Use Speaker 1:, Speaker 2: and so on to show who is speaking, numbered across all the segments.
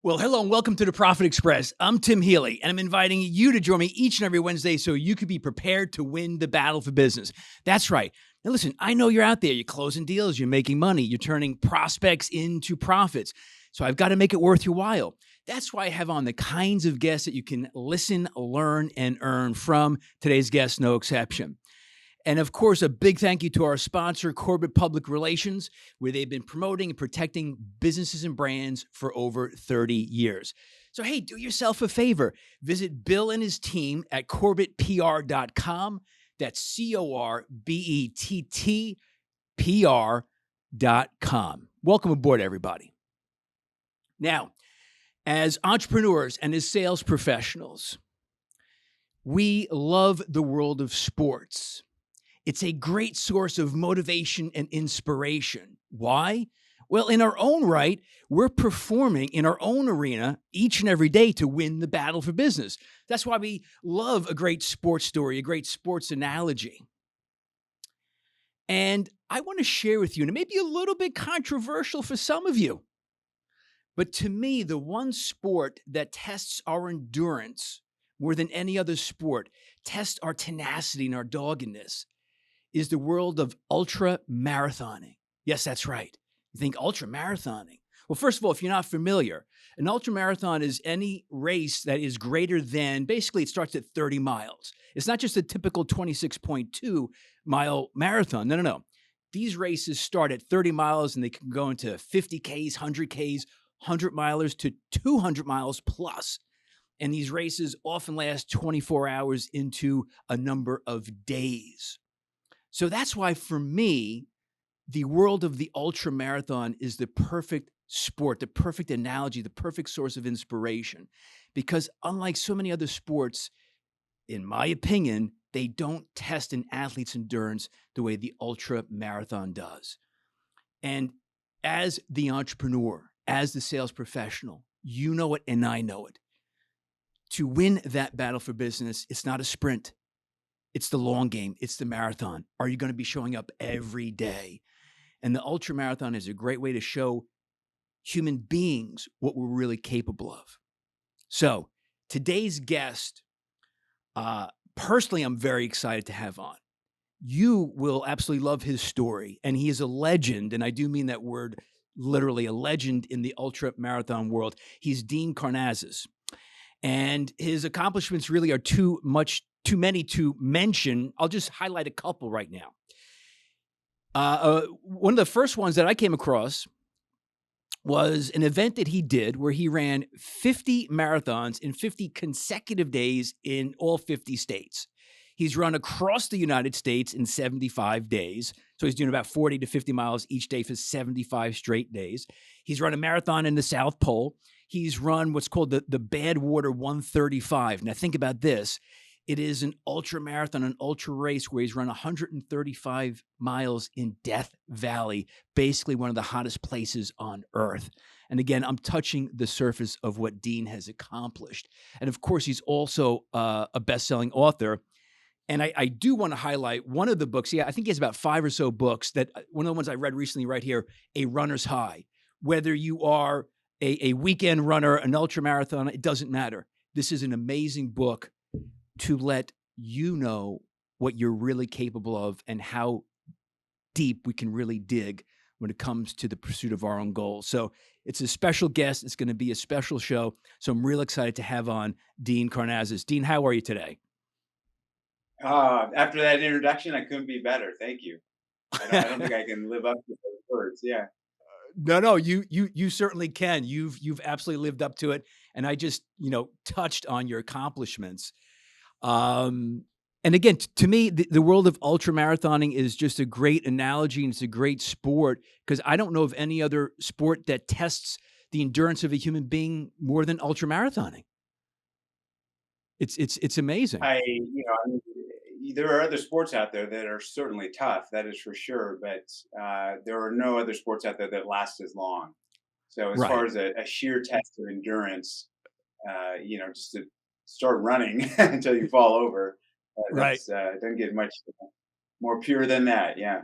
Speaker 1: Well, hello and welcome to the Profit Express. I'm Tim Healy, and I'm inviting you to join me each and every Wednesday so you can be prepared to win the battle for business. That's right. Now, listen, I know you're out there. You're closing deals. You're making money. You're turning prospects into profits. So I've got to make it worth your while. That's why I have on the kinds of guests that you can listen, learn, and earn from. Today's guest, no exception. And of course, a big thank you to our sponsor, Corbett Public Relations, where they've been promoting and protecting businesses and brands for over 30 years. So, hey, do yourself a favor. Visit Bill and his team at CorbettPR.com. That's CorbettPR.com. Welcome aboard, everybody. Now, as entrepreneurs and as sales professionals, we love the world of sports. It's a great source of motivation and inspiration. Why? Well, in our own right, we're performing in our own arena each and every day to win the battle for business. That's why we love a great sports story, a great sports analogy. And I want to share with you, and it may be a little bit controversial for some of you, but to me, the one sport that tests our endurance more than any other sport, tests our tenacity and our doggedness, is the world of ultra marathoning. Yes, that's right. You think ultra marathoning. Well, first of all, if you're not familiar, an ultra marathon is any race that is greater than, basically it starts at 30 miles. It's not just a typical 26.2 mile marathon. No. These races start at 30 miles and they can go into 50 Ks, 100 Ks, 100 milers to 200 miles plus. And these races often last 24 hours into a number of days. So that's why, for me, the world of the ultra marathon is the perfect sport, the perfect analogy, the perfect source of inspiration. Because unlike so many other sports, in my opinion, they don't test an athlete's endurance the way the ultra marathon does. And as the entrepreneur, as the sales professional, you know it and I know it. To win that battle for business, it's not a sprint. It's the long game. It's the marathon. Are you going to be showing up every day? And the ultra marathon is a great way to show human beings what we're really capable of. So today's guest, personally, I'm very excited to have on. You will absolutely love his story. And he is a legend. And I do mean that word literally, a legend in the ultra marathon world. He's Dean Karnazes. And his accomplishments really are too many to mention. I'll just highlight a couple right now. One of the first ones that I came across was an event that he did where he ran 50 marathons in 50 consecutive days in all 50 states. He's run across the United States in 75 days. So he's doing about 40 to 50 miles each day for 75 straight days. He's run a marathon in the South Pole. He's run what's called the Badwater 135. Now think about this. It is an ultra marathon, an ultra race where he's run 135 miles in Death Valley, basically one of the hottest places on earth. And again, I'm touching the surface of what Dean has accomplished. And of course, he's also a best-selling author. And I do want to highlight one of the books. Yeah, I think he has about 5 or so books. That one of the ones I read recently right here, A Runner's High. Whether you are a weekend runner, an ultra marathon, it doesn't matter. This is an amazing book to let you know what you're really capable of and how deep we can really dig when it comes to the pursuit of our own goals. So it's a special guest. It's going to be a special show. So I'm real excited to have on Dean Karnazes. Dean, how are you today?
Speaker 2: After that introduction, I couldn't be better. Thank you. I don't think I can live up to those words. Yeah.
Speaker 1: No, you certainly can. You've absolutely lived up to it. And I just, touched on your accomplishments. And again, to me, the world of ultra marathoning is just a great analogy, and it's a great sport because I don't know of any other sport that tests the endurance of a human being more than ultra marathoning. It's amazing.
Speaker 2: I mean, there are other sports out there that are certainly tough. That is for sure. But there are no other sports out there that last as long. So as far
Speaker 1: Right,
Speaker 2: as a sheer test of endurance, just to start running until you fall over,
Speaker 1: right.
Speaker 2: that's doesn't get much more pure than that. Yeah.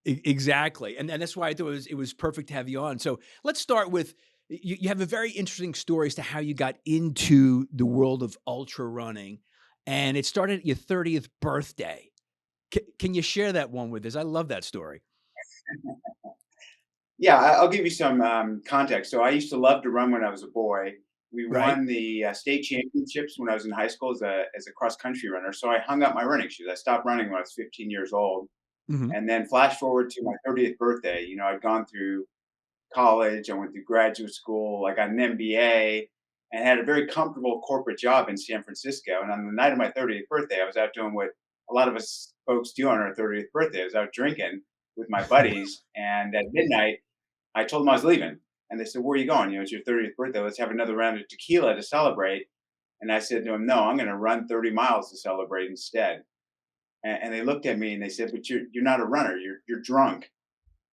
Speaker 1: Exactly. And that's why I thought it was perfect to have you on. So let's start with You have a very interesting story as to how you got into the world of ultra running, and it started at your 30th birthday. Can you share that one with us? I love that story.
Speaker 2: Yeah, I'll give you some context. So I used to love to run when I was a boy. We
Speaker 1: Right?
Speaker 2: won the state championships when I was in high school as a cross country runner. So I hung up my running shoes. I stopped running when I was 15 years old.
Speaker 1: Mhm.
Speaker 2: And then flash forward to my 30th birthday. I'd gone through college, I went through graduate school, I got an MBA, and had a very comfortable corporate job in San Francisco. And on the night of my 30th birthday, I was out doing what a lot of us folks do on our 30th birthday. I was out drinking with my buddies. And at midnight, I told them I was leaving. And they said, "Where are you going? It's your 30th birthday. Let's have another round of tequila to celebrate." And I said to them, "No, I'm going to run 30 miles to celebrate instead." And they looked at me and they said, "But you're not a runner. You're drunk."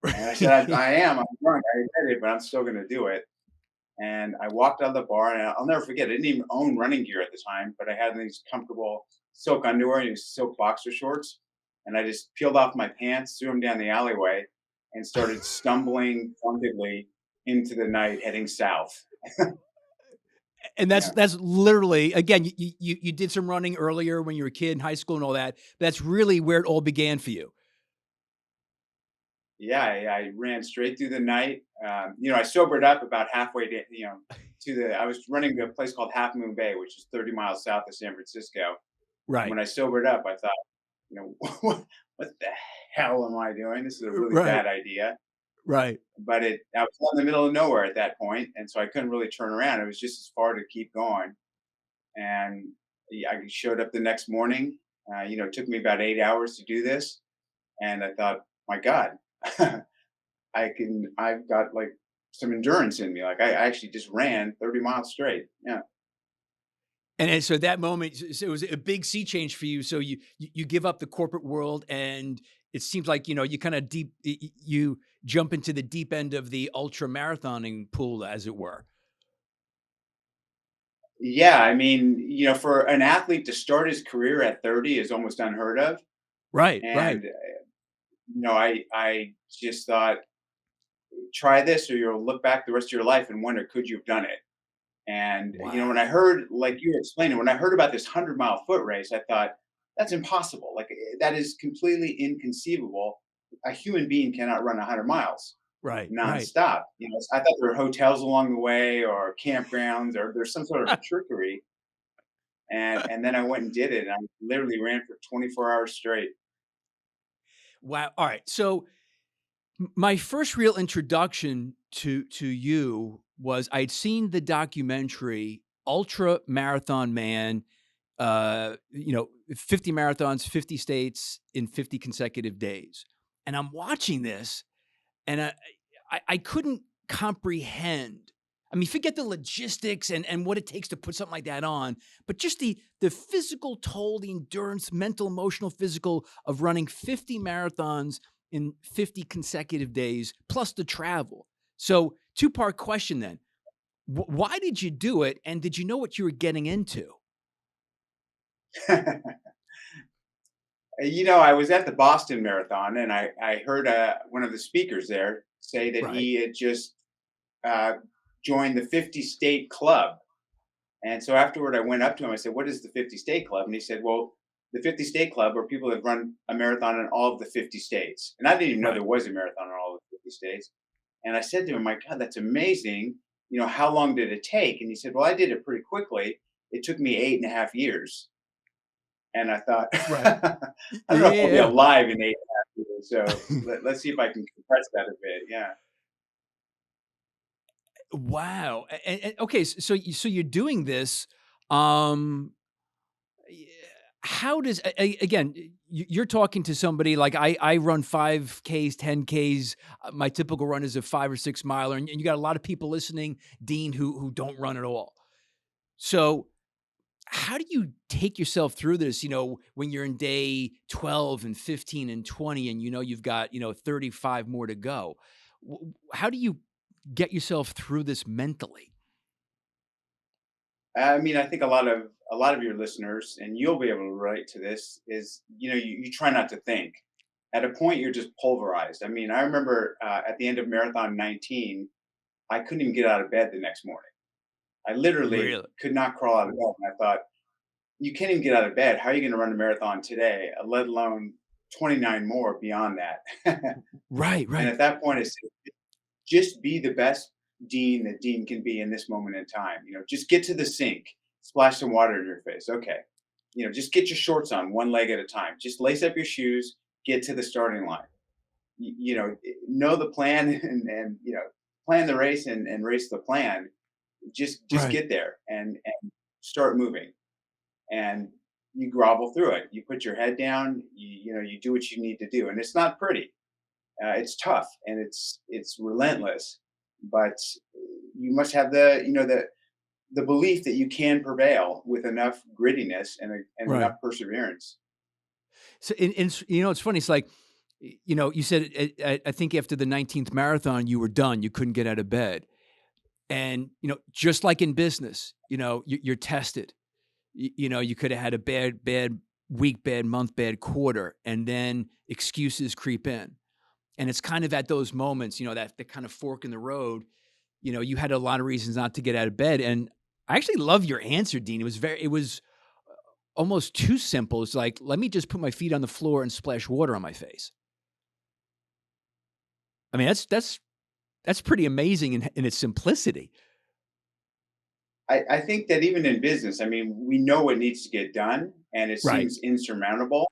Speaker 2: And I said, I am. I'm drunk. I admit it, but I'm still going to do it. And I walked out of the bar, and I'll never forget. I didn't even own running gear at the time, but I had these comfortable silk underwear and these silk boxer shorts. And I just peeled off my pants, threw them down the alleyway, and started stumbling drunkenly into the night, heading south.
Speaker 1: And
Speaker 2: Yeah.
Speaker 1: that's literally again, you did some running earlier when you were a kid in high school and all that. That's really where it all began for you.
Speaker 2: Yeah, I ran straight through the night. I sobered up about halfway I was running to a place called Half Moon Bay, which is 30 miles south of San Francisco. And
Speaker 1: Right.
Speaker 2: when I sobered up, I thought, what the hell am I doing? This is a really
Speaker 1: Right.
Speaker 2: bad idea.
Speaker 1: Right.
Speaker 2: But I was in the middle of nowhere at that point, and so I couldn't really turn around. It was just as far to keep going. And yeah, I showed up the next morning. It took me about 8 hours to do this, and I thought, my God, I've got like some endurance in me. Like I actually just ran 30 miles straight. Yeah.
Speaker 1: And so that moment, so it was a big sea change for you. So you give up the corporate world, and it seems like you kind of you jump into the deep end of the ultra marathoning pool, as it were.
Speaker 2: Yeah. I mean, for an athlete to start his career at 30 is almost unheard of.
Speaker 1: Right. Right.
Speaker 2: And, I just thought, try this or you'll look back the rest of your life and wonder, could you have done it? And, when I
Speaker 1: Wow.
Speaker 2: heard, like you were explaining, when I heard about this 100-mile foot race, I thought, that's impossible. Like, that is completely inconceivable. A human being cannot run 100 miles
Speaker 1: Right. Right.
Speaker 2: nonstop. I thought there were hotels along the way or campgrounds or there's some sort of trickery. And then I went and did it. And I literally ran for 24 hours straight.
Speaker 1: Wow. All right. So my first real introduction to you was I'd seen the documentary Ultra Marathon Man, 50 marathons, 50 states in 50 consecutive days. And I'm watching this and I couldn't comprehend. I mean, forget the logistics and what it takes to put something like that on, but just the physical toll, the endurance, mental, emotional, physical of running 50 marathons in 50 consecutive days, plus the travel. So, two-part question then. Why did you do it? And did you know what you were getting into?
Speaker 2: I was at the Boston Marathon and I heard one of the speakers there say that
Speaker 1: Right.
Speaker 2: he had just uh, joined the 50 state club. And so afterward, I went up to him. I said, "What is the 50 state club?" And he said, "Well, the 50 state club are people that run a marathon in all of the 50 states." And I didn't even know
Speaker 1: Right.
Speaker 2: there was a marathon in all of the 50 states. And I said to him, "My God, that's amazing. How long did it take?" And he said, "Well, I did it pretty quickly. It took me 8.5 years." And I thought,
Speaker 1: Right.
Speaker 2: I don't know if I'll be
Speaker 1: Yeah.
Speaker 2: alive in 8.5 years. So let's see if I can compress that a bit. Yeah.
Speaker 1: Wow. And okay, so you're doing this. Um, y- how does again? You're talking to somebody like I run 5Ks, 10Ks. My typical run is a 5 or 6 miler, and you got a lot of people listening, Dean, who don't run at all. So how do you take yourself through this? When you're in day 12 and 15 and 20, and you've got 35 more to go. How do you get yourself through this mentally?
Speaker 2: I mean, I think a lot of your listeners, and you'll be able to relate to this, is you try not to think. At a point, you're just pulverized. I mean, I remember at the end of marathon 19, I couldn't even get out of bed the next morning. I literally
Speaker 1: Really?
Speaker 2: could not crawl out of bed. And I thought, you can't even get out of bed. How are you going to run a marathon today, let alone 29 more beyond that?
Speaker 1: Right,
Speaker 2: And
Speaker 1: right,
Speaker 2: at that point, I said, just be the best Dean that Dean can be in this moment in time. Just get to the sink, splash some water in your face. Okay. Just get your shorts on one leg at a time. Just lace up your shoes, get to the starting line. Know the plan and plan the race and race the plan. Just
Speaker 1: right.
Speaker 2: get there and start moving. And you grovel through it. You put your head down. You do what you need to do, and it's not pretty. It's tough and it's relentless, but you must have the belief that you can prevail with enough grittiness and enough
Speaker 1: Right.
Speaker 2: perseverance.
Speaker 1: So, it's funny. It's like, you said, I think after the 19th marathon, you were done. You couldn't get out of bed. And, just like in business, you're tested. You could have had a bad week, bad month, bad quarter, and then excuses creep in. And it's kind of at those moments, that the kind of fork in the road, you had a lot of reasons not to get out of bed. And I actually love your answer, Dean. It was almost too simple. It's like, let me just put my feet on the floor and splash water on my face. I mean, that's pretty amazing in its simplicity.
Speaker 2: I think that even in business, I mean, we know what needs to get done, and it
Speaker 1: Right,
Speaker 2: seems insurmountable.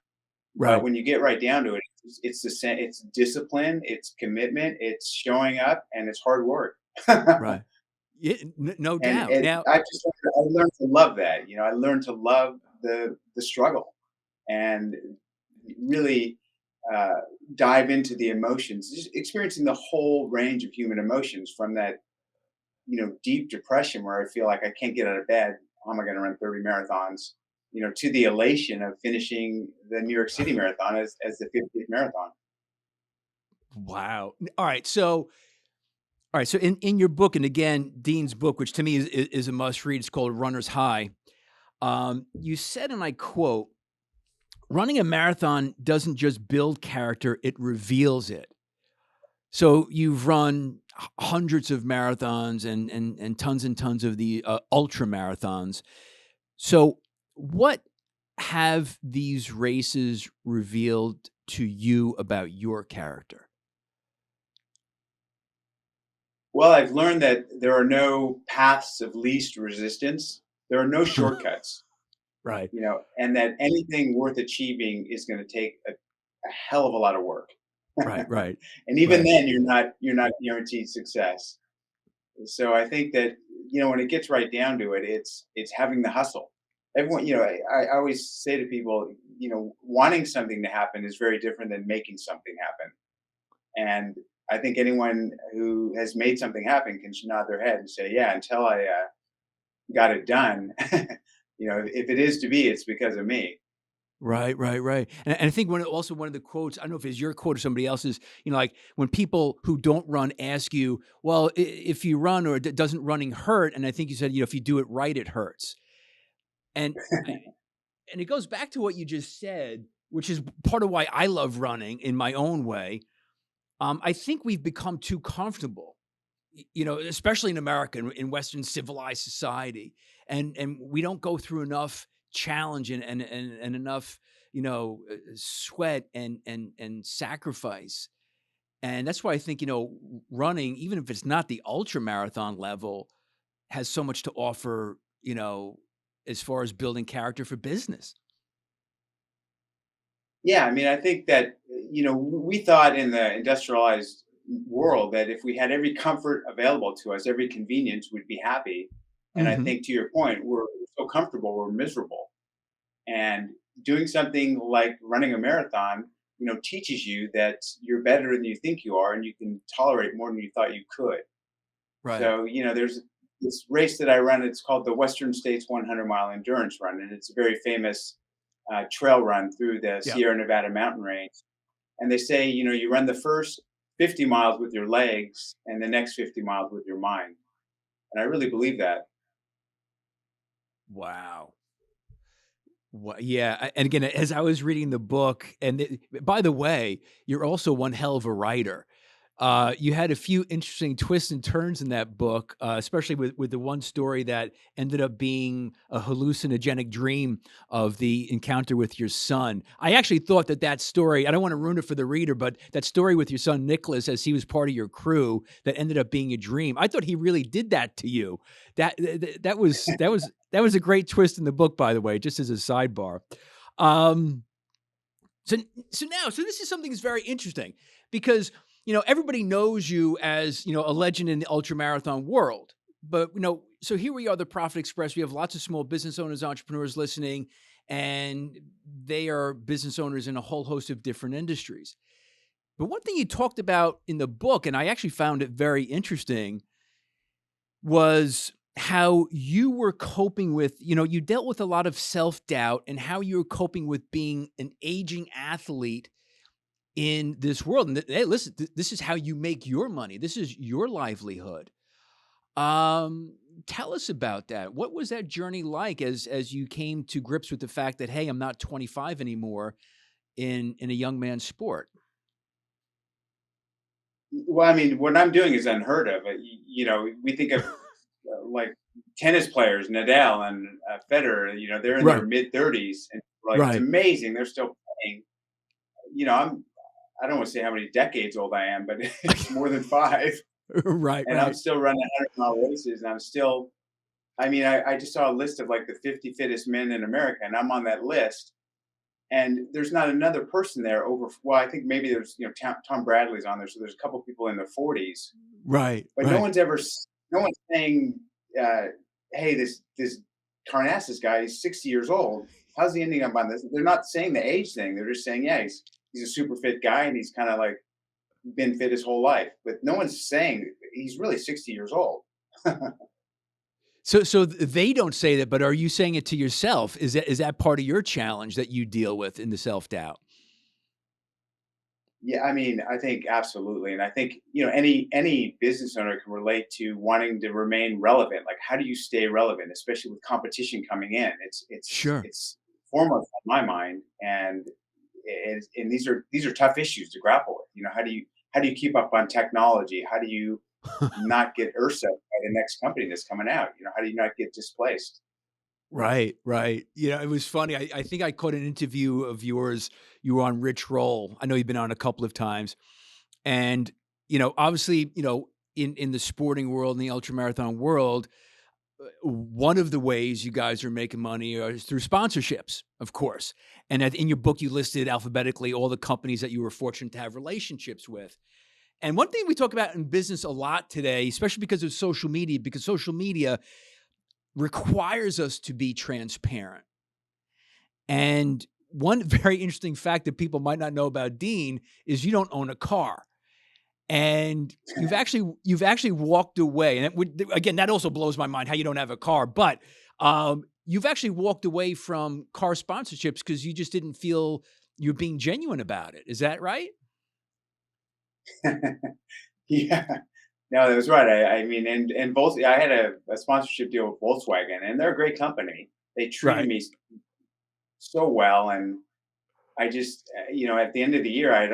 Speaker 2: But
Speaker 1: right,
Speaker 2: when you get right down to it, it's the same. It's discipline, it's commitment, it's showing up, and it's hard work.
Speaker 1: right. Yeah, no doubt.
Speaker 2: And
Speaker 1: Now,
Speaker 2: I learned to love that. I learned to love the struggle and really uh, dive into the emotions, just experiencing the whole range of human emotions from that deep depression where I feel like I can't get out of bed. How am I going to run 30 marathons? To the elation of finishing the New York City Marathon as the 50th marathon.
Speaker 1: wow. All right, so in your book, and again, Dean's book, which to me is a must read, it's called Runner's High. You said, and I quote, running a marathon doesn't just build character, it reveals it. So you've run hundreds of marathons and tons of the ultra marathons. So what have these races revealed to you about your character?
Speaker 2: Well, I've learned that there are no paths of least resistance. There are no shortcuts,
Speaker 1: Right,
Speaker 2: and that anything worth achieving is going to take a hell of a lot of work.
Speaker 1: right, right,
Speaker 2: And even
Speaker 1: right.
Speaker 2: then, you're not guaranteed success. So I think that when it gets right down to it, it's having the hustle. Everyone, I always say to people, wanting something to happen is very different than making something happen. And I think anyone who has made something happen can nod their head and say, "Yeah, until I got it done, if it is to be, it's because of me."
Speaker 1: Right, right, right. And I think one of the quotes, I don't know if it's your quote or somebody else's, like when people who don't run ask you, well, if you run or doesn't running hurt? And I think you said, if you do it right, it hurts. And I, and it goes back to what you just said, which is part of why I love running in my own way. I think we've become too comfortable, especially in America, in Western civilized society, and we don't go through enough challenge and enough, sweat and sacrifice, and that's why I think running, even if it's not the ultra marathon level, has so much to offer, as far as building character for business.
Speaker 2: Yeah, I mean, I think that we thought in the industrialized world that if we had every comfort available to us, every convenience, we'd be happy. And I
Speaker 1: Hmm.
Speaker 2: think to your point, we're so comfortable, we're miserable. And doing something like running a marathon, teaches you that you're better than you think you are, and you can tolerate more than you thought you could.
Speaker 1: Right.
Speaker 2: So, there's this race that I run. It's called the Western States 100-mile endurance run, and it's a very famous trail run through the
Speaker 1: Yep.
Speaker 2: Sierra Nevada mountain range. And they say, you run the first 50 miles with your legs and the next 50 miles with your mind. And I really believe that.
Speaker 1: Wow. Yeah, and again, as I was reading the book, and by the way, you're also one hell of a writer. You had a few interesting twists and turns in that book, especially with the one story that ended up being a hallucinogenic dream of the encounter with your son. I actually thought that that story, I don't want to ruin it for the reader, but that story with your son Nicholas, as he was part of your crew, that ended up being a dream. I thought he really did that to you. That was a great twist in the book, by the way, just as a sidebar. Um, so so this is something that's very interesting because everybody knows you as a legend in the ultra marathon world. But so here we are, the Profit Express. We have lots of small business owners, entrepreneurs listening, and they are business owners in a whole host of different industries. But one thing you talked about in the book, and I actually found it very interesting, was how you were coping with, you dealt with a lot of self doubt and how you were coping with being an aging athlete in this world. And hey, listen, this is how you make your money. This is your livelihood. Tell us about that. What was that journey like as you came to grips with the fact that, hey, I'm not 25 anymore in a young man's sport?
Speaker 2: Well, I mean, what I'm doing is unheard of. We think of like tennis players, Nadal and Federer. They're in their
Speaker 1: Right.
Speaker 2: mid 30s, and like it's
Speaker 1: Right.
Speaker 2: amazing they're still playing. I don't want to say how many decades old I am, but it's more than five,
Speaker 1: Right.
Speaker 2: and I'm
Speaker 1: Right.
Speaker 2: still running 100-mile races, and I'm still. I mean, I just saw a list of like the 50 fittest men in America, and I'm on that list. And there's not another person there over. Well, I think maybe there's Tom Bradley's on there, so there's a couple people in their 40s,
Speaker 1: Right.
Speaker 2: but
Speaker 1: Right.
Speaker 2: no one's saying, uh, "Hey, this Karnazes guy is 60 years old. How's he ending up on this?" They're not saying the age thing. They're just saying, "Yeah, he's a super fit guy, and he's kind of like been fit his whole life." But no one's saying he's really 60 years old.
Speaker 1: So they don't say that, but are you saying it to yourself? Is that part of your challenge that you deal with in the self doubt?
Speaker 2: Yeah, I mean, I think absolutely, and I think any business owner can relate to wanting to remain relevant. Like, how do you stay relevant, especially with competition coming in?
Speaker 1: Sure.
Speaker 2: It's foremost on my mind, and these are tough issues to grapple with. How do you keep up on technology? How do you not get URSA by the next company that's coming out? How do you not get displaced?
Speaker 1: Right, right. It was funny. I think I caught an interview of yours. You were on Rich Roll. I know you've been on a couple of times. And, obviously, in the sporting world, in the ultramarathon world, one of the ways you guys are making money is through sponsorships, of course. And in your book, you listed alphabetically all the companies that you were fortunate to have relationships with. And one thing we talk about in business a lot today, especially because of social media, because social media requires us to be transparent. And one very interesting fact that people might not know about Dean is you don't own a car. And you've actually walked away, and again, that also blows my mind how you don't have a car. But you've actually walked away from car sponsorships because you just didn't feel you're being genuine about it. Is that right?
Speaker 2: Yeah. No, that was right. I mean, and both. I had a sponsorship deal with Volkswagen, and they're a great company. They treated
Speaker 1: Right.
Speaker 2: me so well, and I just, at the end of the year, I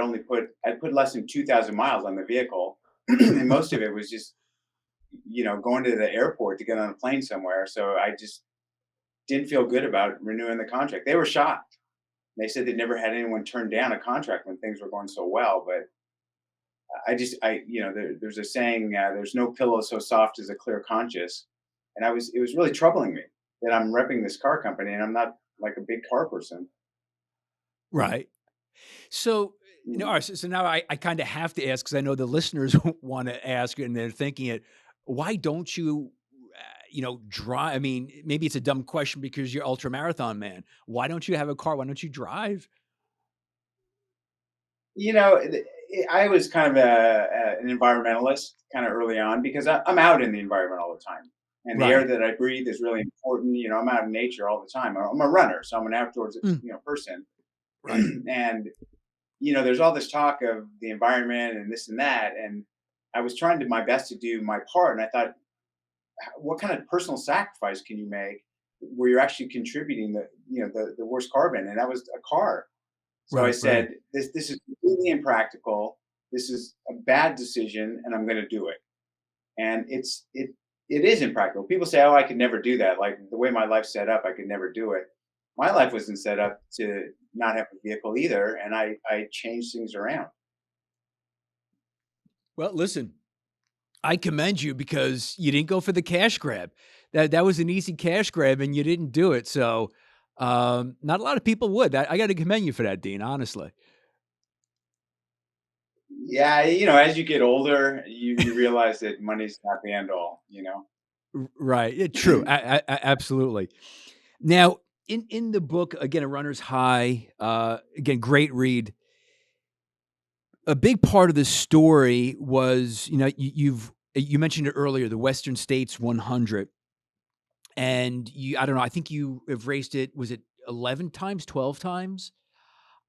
Speaker 2: put less than 2,000 miles on the vehicle, and most of it was just, going to the airport to get on a plane somewhere. So I just didn't feel good about renewing the contract. They were shocked. They said they'd never had anyone turn down a contract when things were going so well, but there's a saying, there's no pillow so soft as a clear conscience. And it was really troubling me that I'm repping this car company and I'm not like a big car person.
Speaker 1: Right. So, all
Speaker 2: Mm.
Speaker 1: right, so now I kind of have to ask because I know the listeners want to ask and they're thinking it. Why don't you, drive? I mean, maybe it's a dumb question because you're ultra marathon man. Why don't you have a car? Why don't you drive?
Speaker 2: You know, I was kind of an environmentalist kind of early on because I'm out in the environment all the time. And the air
Speaker 1: Right.
Speaker 2: that I breathe is really important. I'm out in nature all the time. I'm a runner, so I'm an outdoors,
Speaker 1: Mm,
Speaker 2: person.
Speaker 1: right.
Speaker 2: And there's all this talk of the environment and this and that, and I was trying to my best to do my part, and I thought, what kind of personal sacrifice can you make where you're actually contributing the worst carbon? And that was a car. So I
Speaker 1: Right. Right.
Speaker 2: said, this is completely impractical. this is a bad decision and I'm going to do it. And it is impractical. People say, "Oh, I could never do that." Like the way my life's set up, I could never do it. My life wasn't set up to not have a vehicle either, and I changed things around.
Speaker 1: Well, listen, I commend you because you didn't go for the cash grab. That was an easy cash grab, and you didn't do it. So, not a lot of people would. I got to commend you for that, Dean. Honestly,
Speaker 2: Yeah, as you get older, you realize that money's not the end all.
Speaker 1: Right? Yeah, true. Absolutely. Now, in the book again, A Runner's High. Again, great read. A big part of the story was, you mentioned it earlier, the Western States 100. And I don't know, I think you have raced it, was it 11 times, 12 times?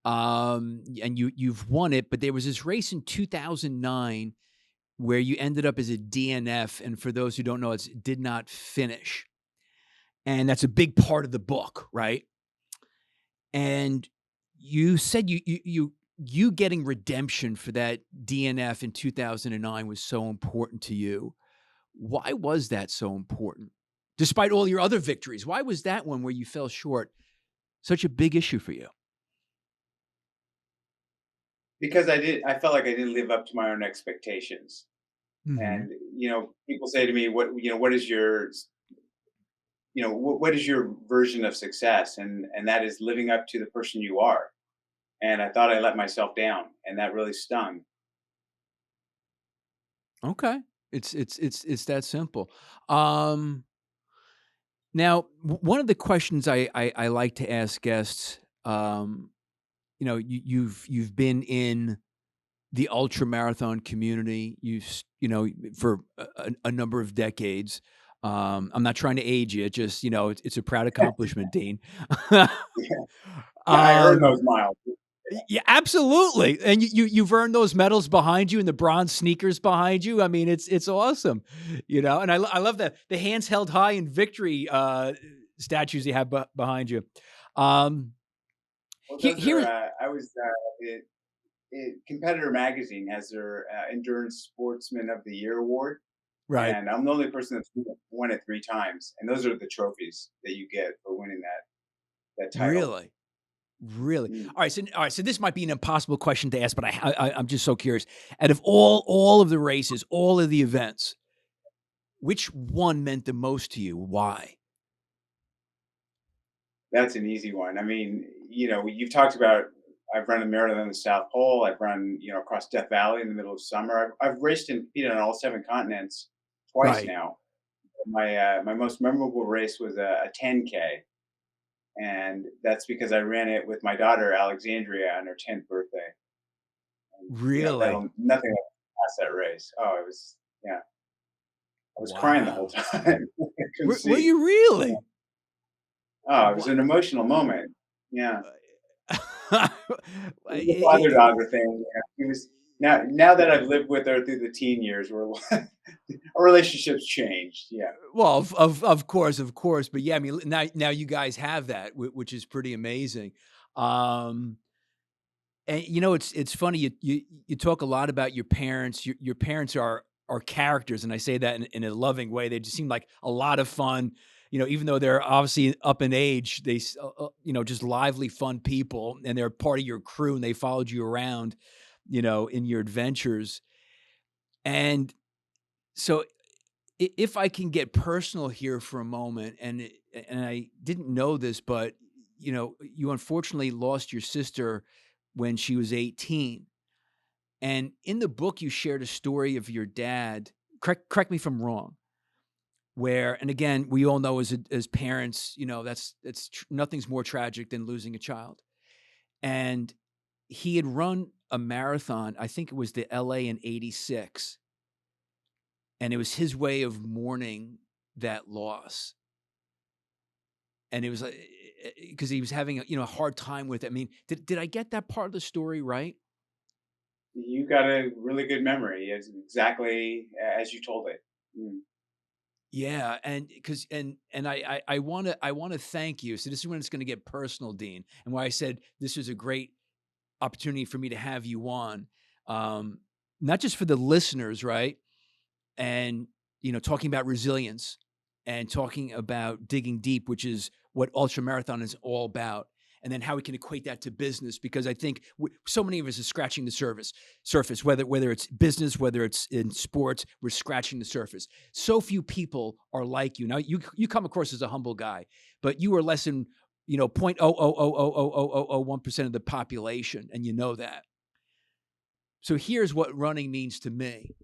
Speaker 1: And you've won it, but there was this race in 2009 where you ended up as a DNF, and for those who don't know, it's did not finish. And that's a big part of the book, right? And you said you getting redemption for that DNF in 2009 was so important to you. Why was that so important? Despite all your other victories, why was that one where you fell short such a big issue for you?
Speaker 2: Because I felt like I didn't live up to my own expectations.
Speaker 1: Mhm.
Speaker 2: And people say to me, what is your what is your version of success? And that is living up to the person you are. And I thought I let myself down, and that really stung.
Speaker 1: Okay. It's that simple. Um, Now, one of the questions I like to ask guests, you've been in the ultra marathon community, for a number of decades. I'm not trying to age you, just, it's a proud accomplishment, Dean.
Speaker 2: Yeah, I earned
Speaker 1: Um,
Speaker 2: those miles.
Speaker 1: yeah, absolutely, and you've earned those medals behind you and the bronze sneakers behind you. I mean, it's awesome, and I love the hands held high in victory, statues you have behind you. Um,
Speaker 2: Well,
Speaker 1: here
Speaker 2: those are.
Speaker 1: here
Speaker 2: I was. Competitor Magazine has their Endurance Sportsman of the Year award,
Speaker 1: Right.
Speaker 2: and I'm the only person that's won it 3 times. And those are the trophies that you get for winning that title.
Speaker 1: Really? Really?
Speaker 2: Mm.
Speaker 1: All right, so this might be an impossible question to ask, but I'm just so curious. Out of all of the races, all of the events, which one meant the most to you? Why?
Speaker 2: That's an easy one. I mean, you've talked about. I've run a marathon in the South Pole. I've run, across Death Valley in the middle of summer. I've raced and competed on all 7 continents twice
Speaker 1: Right.
Speaker 2: now. My most memorable race was a 10K, and that's because I ran it with my daughter Alexandria on her 10th birthday. And
Speaker 1: Really?
Speaker 2: that'll nothing will pass that race. Oh, it was yeah. I was crying the whole
Speaker 1: Wow.
Speaker 2: time. I couldn't
Speaker 1: Were
Speaker 2: see.
Speaker 1: you really?
Speaker 2: Oh, it was
Speaker 1: Wow.
Speaker 2: an emotional moment. Yeah. It was a father
Speaker 1: I
Speaker 2: daughter thing. Yeah. He was now that I've lived with her through the teen years, our relationships changed. Yeah.
Speaker 1: well, of course, but yeah, I mean, now you guys have that, which is pretty amazing. Um, and it's funny you talk a lot about your parents. Your parents are characters, and I say that in a loving way. They just seem like a lot of fun. Even though they're obviously up in age, just lively, fun people, and they're part of your crew, and they followed you around, in your adventures. And so, if I can get personal here for a moment, and I didn't know this, but you unfortunately lost your sister when she was 18. And in the book, you shared a story of your dad. Correct me if I'm wrong. Where, and again, we all know as parents, nothing's more tragic than losing a child. And he had run a marathon. I think it was the LA in '86, and it was his way of mourning that loss. And it was like, because he was having a hard time with it. I mean, did I get that part of the story right?
Speaker 2: You got a really good memory. It's exactly as you told it. Mm.
Speaker 1: Yeah, and because and I wanna thank you. So this is when it's gonna get personal, Dean, and why I said this was a great opportunity for me to have you on. not just for the listeners, right? And, talking about resilience and talking about digging deep, which is what ultramarathon is all about. And then how we can equate that to business, because I think so many of us are scratching the surface, whether it's business, whether it's in sports, we're scratching the surface. So few people are like you. Now, you come across as a humble guy, but you are less than, 0.0000001% of the population, and you know that. So here's what running means to me.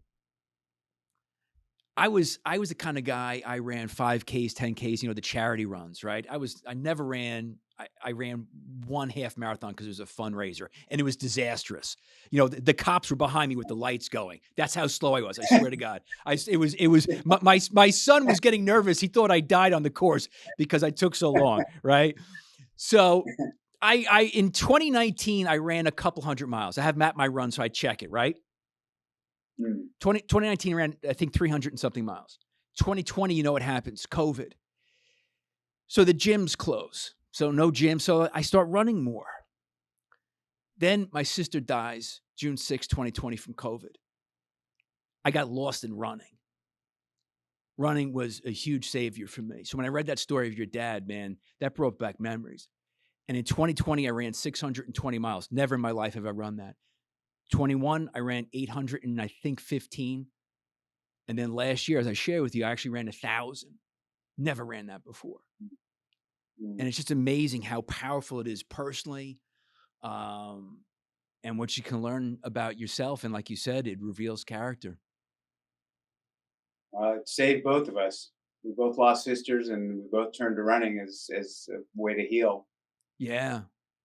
Speaker 1: I was the kind of guy, I ran 5Ks, 10Ks, the charity runs, right? I never ran, I ran one half marathon because it was a fundraiser, and it was disastrous. The cops were behind me with the lights going. That's how slow I was. I swear to God. My son was getting nervous. He thought I died on the course because I took so long, right? So in 2019, I ran a couple hundred miles. I have mapped my run, so I check it, right? 2019 ran, I think, 300 and something miles. 2020, what happens? COVID. So the gyms close. So no gym. So I start running more. Then my sister dies June 6, 2020 from COVID. I got lost in running. Running was a huge savior for me. So when I read that story of your dad, man, that brought back memories. And in 2020, I ran 620 miles. Never in my life have I run that. 21, I ran 800 and I think 15. And then last year, as I shared with you, I actually ran 1,000. Never ran that before. And it's just amazing how powerful it is personally, and what you can learn about yourself. And like you said, it reveals character.
Speaker 2: It saved both of us. We both lost sisters, and we both turned to running as a way to heal.
Speaker 1: Yeah,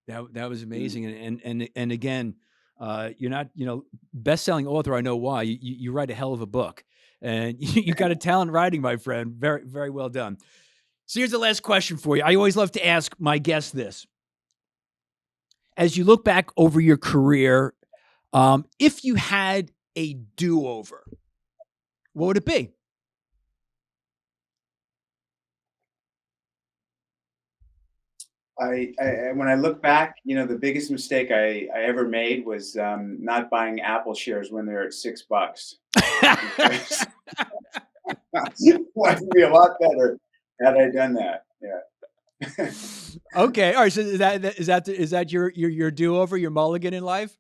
Speaker 1: that was amazing. And again, you're not, best-selling author. I know why. You write a hell of a book, and you got a talent writing, my friend. Very, very well done. So here's the last question for you. I always love to ask my guests this. As you look back over your career, if you had a do-over, what would it be?
Speaker 2: When I look back, the biggest mistake I ever made was not buying Apple shares when they're at $6. Life would be a lot better had I done that. Yeah.
Speaker 1: Okay. All right. So is that your do-over, your mulligan in life?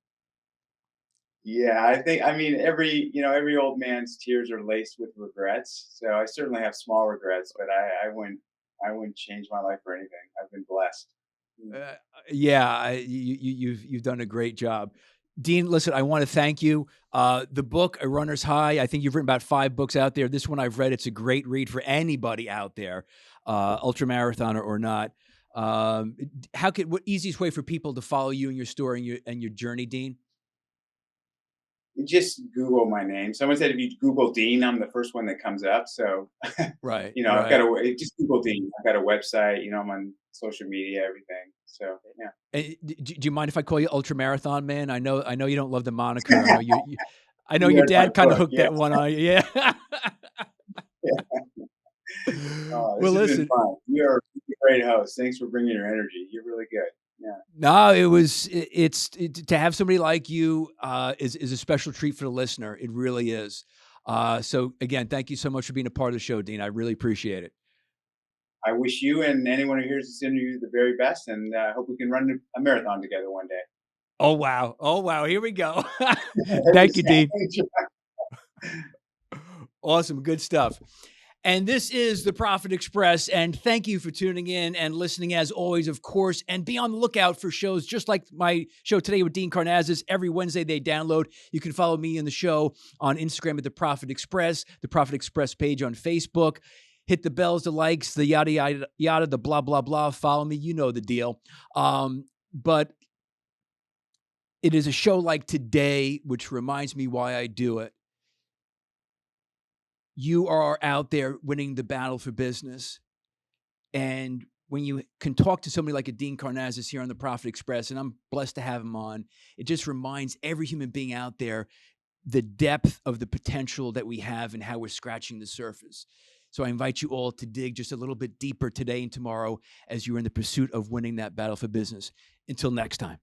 Speaker 2: Yeah, I mean, every old man's tears are laced with regrets. So I certainly have small regrets, but I wouldn't change my life for anything. I've been blessed.
Speaker 1: Yeah, you've done a great job. Dean, listen, I want to thank you. The book, A Runner's High, I think you've written about 5 books out there. This one I've read. It's a great read for anybody out there, ultramarathoner or not. What easiest way for people to follow you and your story and your journey, Dean?
Speaker 2: You just Google my name. Someone said if you Google Dean, I'm the first one that comes up. So,
Speaker 1: Right,
Speaker 2: I've
Speaker 1: right.
Speaker 2: got just Google Dean. I've got a website. I'm on social media, everything. So, yeah.
Speaker 1: And do you mind if I call you Ultramarathon Man? I know you don't love the moniker. I know
Speaker 2: You
Speaker 1: your
Speaker 2: read my
Speaker 1: dad kind of
Speaker 2: book.
Speaker 1: hooked
Speaker 2: Yeah.
Speaker 1: that one on you. Yeah.
Speaker 2: This
Speaker 1: Well,
Speaker 2: has been
Speaker 1: listen.
Speaker 2: fun. You're a great host. Thanks for bringing your energy. You're really good. Yeah.
Speaker 1: No, it's to have somebody like you is a special treat for the listener. It really is. So again, thank you so much for being a part of the show, Dean. I really appreciate it.
Speaker 2: I wish you and anyone who hears this interview the very best, and I hope we can run a marathon together one day.
Speaker 1: Oh wow! Oh wow! Here we go. Thank you, Dean. Awesome, good stuff. And this is the Profit Express. And thank you for tuning in and listening as always, of course. And be on the lookout for shows just like my show today with Dean Karnazes. Every Wednesday they download. You can follow me in the show on Instagram at the Profit Express page on Facebook. Hit the bells, the likes, the yada, yada, yada, the blah, blah, blah. Follow me. You know the deal. But it is a show like today, which reminds me why I do it. You are out there winning the battle for business. And when you can talk to somebody like a Dean Karnazes here on the Profit Express, and I'm blessed to have him on, it just reminds every human being out there the depth of the potential that we have and how we're scratching the surface. So I invite you all to dig just a little bit deeper today and tomorrow as you're in the pursuit of winning that battle for business. Until next time.